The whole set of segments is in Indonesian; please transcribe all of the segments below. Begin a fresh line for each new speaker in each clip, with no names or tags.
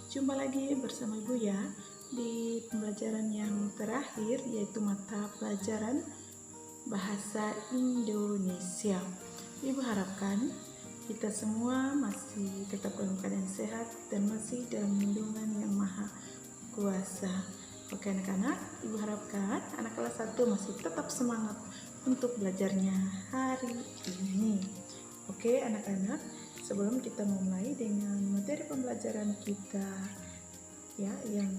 Jumpa lagi bersama Ibu ya di pembelajaran yang terakhir, yaitu mata pelajaran Bahasa Indonesia. Ibu harapkan kita semua masih tetap dalam keadaan sehat dan masih dalam lindungan yang maha kuasa. Oke anak-anak, Ibu harapkan anak kelas 1 masih tetap semangat untuk belajarnya hari ini. Oke anak-anak, sebelum kita memulai dengan materi pembelajaran kita ya yang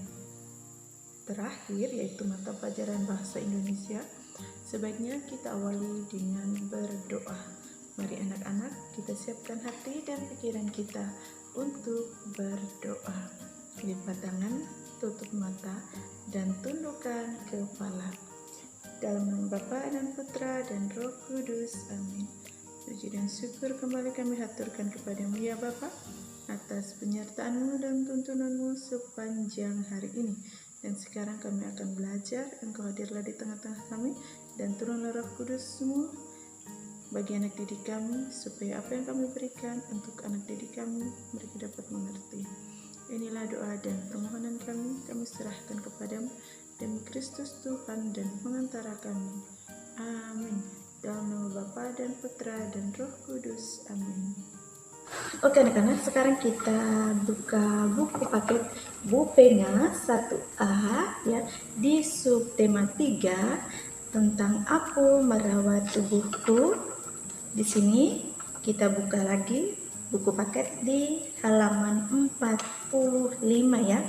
terakhir, yaitu mata pelajaran Bahasa Indonesia, sebaiknya kita awali dengan berdoa. Mari anak-anak, kita siapkan hati dan pikiran kita untuk berdoa. Lipat tangan, tutup mata, dan tundukkan kepala. Dalam nama Bapa dan Putra dan Roh Kudus. Amin. Puji dan syukur kembali kami haturkan kepadamu ya Bapa, atas penyertaan-Mu dan tuntunan-Mu sepanjang hari ini. Dan sekarang kami akan belajar, Engkau hadirlah di tengah-tengah kami, dan turunlah Roh Kudus-Mu bagi anak didik kami, supaya apa yang kami berikan untuk anak didik kami, mereka dapat mengerti. Inilah doa dan permohonan kami serahkan kepadamu, demi Kristus Tuhan dan pengantara kami. Amin. Dalam nama Bapa dan Putra dan Roh Kudus. Amin. Oke anak-anak, sekarang kita buka buku paket Bu Pena 1A ya, di subtema 3 tentang aku merawat tubuhku. Di sini kita buka lagi buku paket di halaman 45 ya.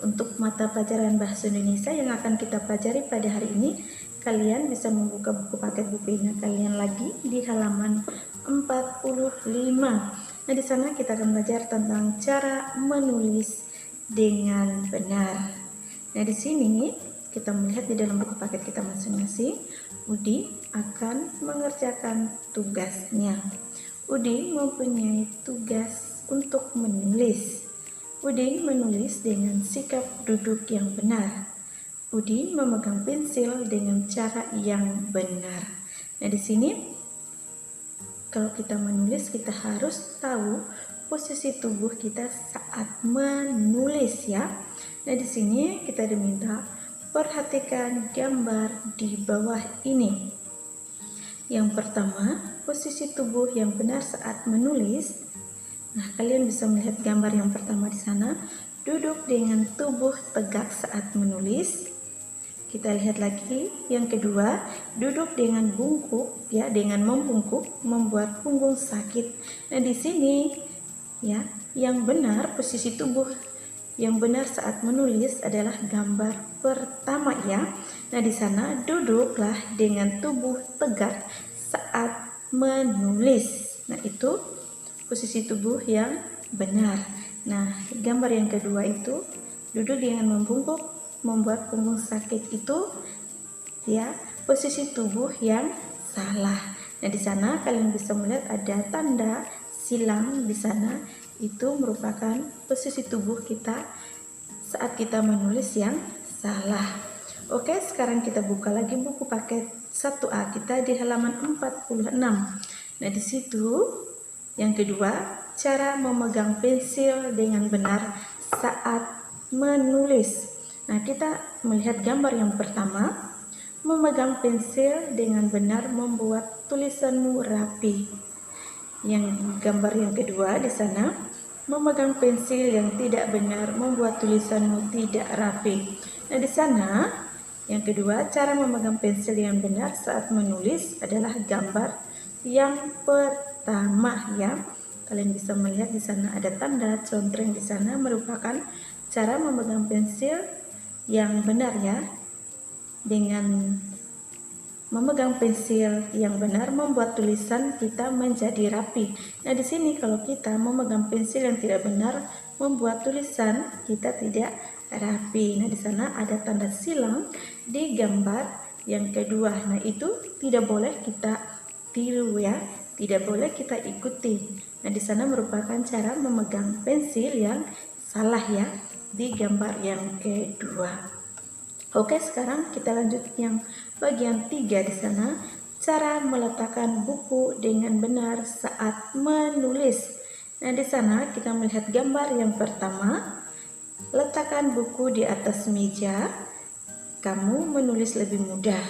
Untuk mata pelajaran Bahasa Indonesia yang akan kita pelajari pada hari ini, kalian bisa membuka buku paket Bu Pena kalian lagi di halaman 45. Nah, di sana kita akan belajar tentang cara menulis dengan benar. Nah, di sini kita melihat di dalam buku paket kita masing-masing, Udi akan mengerjakan tugasnya. Udi mempunyai tugas untuk menulis. Udi menulis dengan sikap duduk yang benar. Udi memegang pensil dengan cara yang benar. Nah, di sini kalau kita menulis, kita harus tahu posisi tubuh kita saat menulis ya. Nah, di sini kita diminta perhatikan gambar di bawah ini. Yang pertama, posisi tubuh yang benar saat menulis. Nah, kalian bisa melihat gambar yang pertama di sana, duduk dengan tubuh tegak saat menulis. Kita lihat lagi yang kedua, duduk dengan bungkuk ya, dengan membungkuk membuat punggung sakit. Nah, di sini ya, yang benar posisi tubuh yang benar saat menulis adalah gambar pertama ya. Nah, di sana duduklah dengan tubuh tegak saat menulis. Nah, itu posisi tubuh yang benar. Nah, gambar yang kedua itu duduk dengan membungkuk membuat punggung sakit, itu ya posisi tubuh yang salah. Nah, di sana kalian bisa melihat ada tanda silang di sana, itu merupakan posisi tubuh kita saat kita menulis yang salah. Oke, sekarang kita buka lagi buku paket 1A kita di halaman 46. Nah, di situ yang kedua, cara memegang pensil dengan benar saat menulis. Nah, kita melihat gambar yang pertama, memegang pensil dengan benar membuat tulisanmu rapi. Yang gambar yang kedua di sana, memegang pensil yang tidak benar membuat tulisanmu tidak rapi. Nah, di sana yang kedua, cara memegang pensil yang benar saat menulis adalah gambar yang pertama ya. Kalian bisa melihat di sana ada tanda contreng, di sana merupakan cara memegang pensil yang benar ya. Dengan memegang pensil yang benar membuat tulisan kita menjadi rapi. Nah, di sini kalau kita memegang pensil yang tidak benar membuat tulisan kita tidak rapi. Nah, di sana ada tanda silang di gambar yang kedua. Nah, itu tidak boleh kita tiru ya, tidak boleh kita ikuti. Nah, di sana merupakan cara memegang pensil yang salah ya di gambar yang kedua. Oke, sekarang kita lanjut yang bagian 3 di sana, cara meletakkan buku dengan benar saat menulis. Nah, di sana kita melihat gambar yang pertama, Letakkan buku di atas meja, kamu menulis lebih mudah.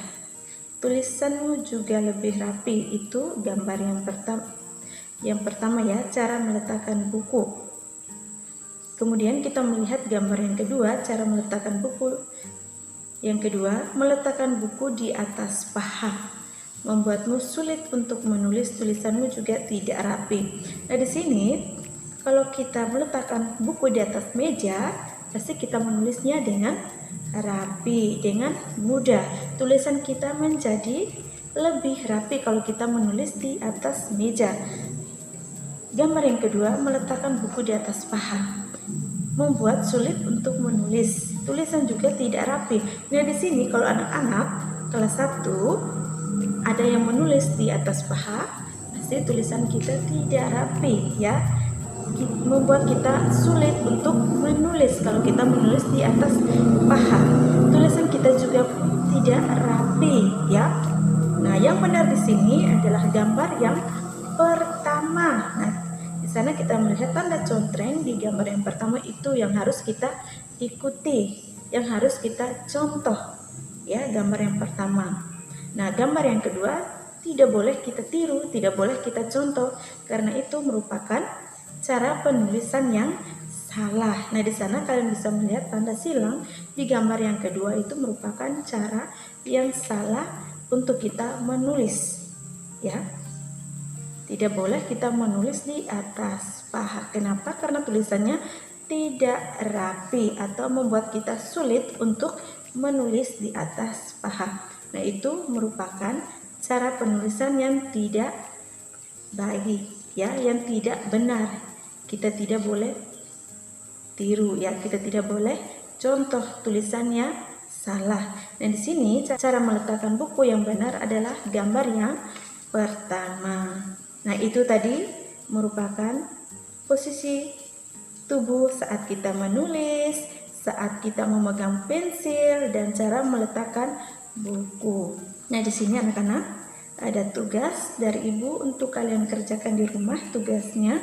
Tulisanmu juga lebih rapi. Itu gambar yang pertama ya, cara meletakkan buku. Kemudian kita melihat gambar yang kedua, cara meletakkan buku. Yang kedua, meletakkan buku di atas paha membuatmu sulit untuk menulis, tulisanmu juga tidak rapi. Nah, di sini kalau kita meletakkan buku di atas meja, pasti kita menulisnya dengan rapi, dengan mudah. Tulisan kita menjadi lebih rapi kalau kita menulis di atas meja. Gambar yang kedua, meletakkan buku di atas paha membuat sulit untuk menulis. Tulisan juga tidak rapi. Nah, di sini kalau anak-anak kelas 1 ada yang menulis di atas paha, pasti tulisan kita tidak rapi ya, membuat kita sulit untuk menulis kalau kita menulis di atas paha. Tulisan kita juga tidak rapi ya. Nah, yang benar di sini adalah gambar yang pertama. Nah, di sana kita melihat tanda contreng di gambar yang pertama, itu yang harus kita ikuti, yang harus kita contoh ya, gambar yang pertama. Nah, gambar yang kedua tidak boleh kita tiru, tidak boleh kita contoh, karena itu merupakan cara penulisan yang salah. Nah, di sana kalian bisa melihat tanda silang di gambar yang kedua, itu merupakan cara yang salah untuk kita menulis ya. Tidak boleh kita menulis di atas paha. Kenapa? Karena tulisannya tidak rapi atau membuat kita sulit untuk menulis di atas paha. Nah, itu merupakan cara penulisan yang tidak baik ya, yang tidak benar. Kita tidak boleh tiru ya, kita tidak boleh contoh tulisannya salah. Dan di sini cara meletakkan buku yang benar adalah gambar yang pertama. Nah, itu tadi merupakan posisi tubuh saat kita menulis, saat kita memegang pensil, dan cara meletakkan buku. Nah, di sini anak-anak ada tugas dari ibu untuk kalian kerjakan di rumah. Tugasnya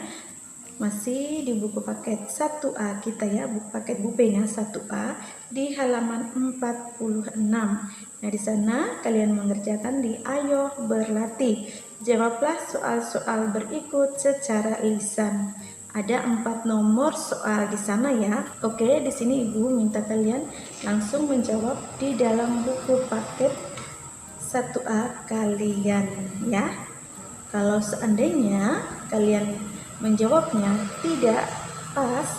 masih di buku paket 1A kita ya, buku paket bupenya 1A di halaman 46. Nah, di sana kalian mengerjakan di Ayo Berlatih. Jawablah soal-soal berikut secara lisan. Ada 4 nomor soal di sana ya. Oke, di sini ibu minta kalian langsung menjawab di dalam buku paket 1A kalian ya. Kalau seandainya kalian menjawabnya tidak pas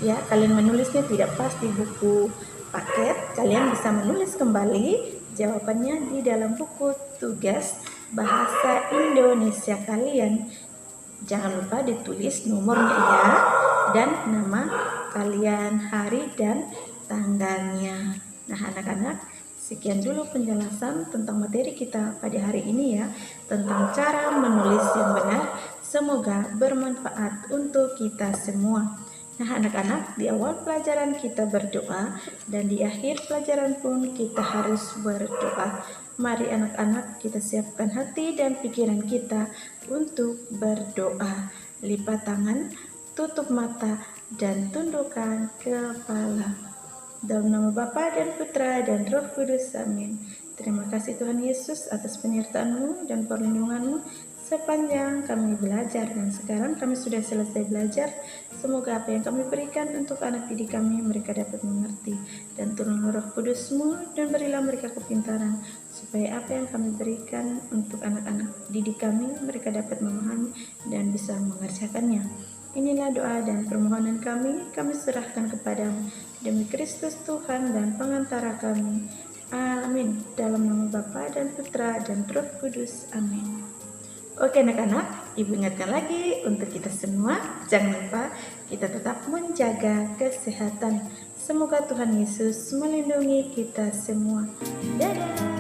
ya, kalian menulisnya tidak pas di buku paket, kalian bisa menulis kembali jawabannya di dalam buku tugas bahasa Indonesia kalian. Jangan lupa ditulis nomornya ya, dan nama kalian, hari dan tanggalnya. Nah, anak-anak, sekian dulu penjelasan tentang materi kita pada hari ini ya, tentang cara menulis yang benar. Semoga bermanfaat untuk kita semua. Nah, anak-anak, di awal pelajaran kita berdoa, dan di akhir pelajaran pun kita harus berdoa. Mari anak-anak, kita siapkan hati dan pikiran kita untuk berdoa. Lipat tangan, tutup mata, dan tundukkan kepala. Dalam nama Bapa dan Putra dan Roh Kudus, amin. Terima kasih Tuhan Yesus atas penyertaan-Mu dan perlindungan-Mu sepanjang kami belajar. Dan sekarang kami sudah selesai belajar. Semoga apa yang kami berikan untuk anak didik kami, mereka dapat mengerti. Dan turunlah Roh Kudus-Mu dan berilah mereka kepintaran, supaya apa yang kami berikan untuk anak-anak didik kami, mereka dapat memahami dan bisa mengerjakannya. Inilah doa dan permohonan kami serahkan kepadamu, demi Kristus Tuhan dan pengantara kami. Amin. Dalam nama Bapa dan Putra dan Roh Kudus. Amin. Oke anak-anak, ibu ingatkan lagi untuk kita semua, jangan lupa kita tetap menjaga kesehatan. Semoga Tuhan Yesus melindungi kita semua. Dadah.